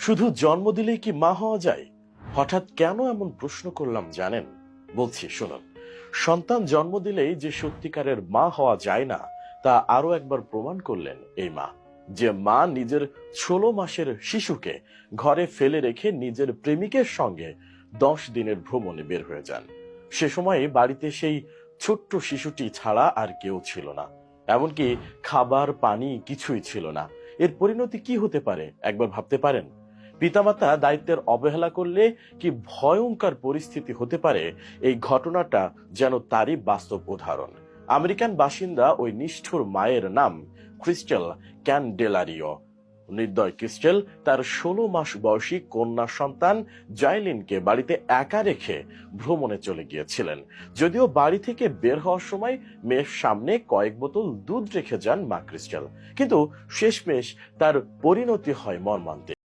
শুধু জন্ম দিলেই কি মা হওয়া যায়? হঠাৎ কেন এমন প্রশ্ন করলাম জানেন? বলছি শুনুন। সন্তান জন্ম দিলেই যে সত্যিকারের মা হওয়া যায় না, তা আরো একবার প্রমাণ করলেন এই মা। যে মা নিজের 16 মাসের শিশুকে ঘরে ফেলে রেখে নিজের প্রেমিকের সঙ্গে 10 দিনের ভ্রমণে বের হয়ে যান। সে সময়ে বাড়িতে সেই ছোট্ট শিশুটি ছাড়া আর কেউ ছিল না। এমনকি খাবার পানি কিছুই ছিল না। এর পরিণতি কি হতে পারে একবার ভাবতে পারেন? পিতামাতা দায়িত্বের অবহেলা করলে কি ভয়ঙ্কর পরিস্থিতি হতে পারে, এই ঘটনাটা যেন তারই বাস্তব উদাহরণ। আমেরিকান বাসিন্দা ওই নিষ্ঠুর মায়ের নাম ক্রিস্টেল ক্যান্ডেলারিও। নির্দয় ক্রিস্টেল তার 16 মাস বয়সী কন্যা সন্তান জাইলিনকে বাড়িতে একা রেখে ভ্রমণে চলে গিয়েছিলেন। যদিও বাড়ি থেকে বের হওয়ার সময় মেয়ের সামনে কয়েক বোতল দুধ রেখে যান মা ক্রিস্টেল, কিন্তু শেষমেশ তার পরিণতি হয় মর্মান্তিক।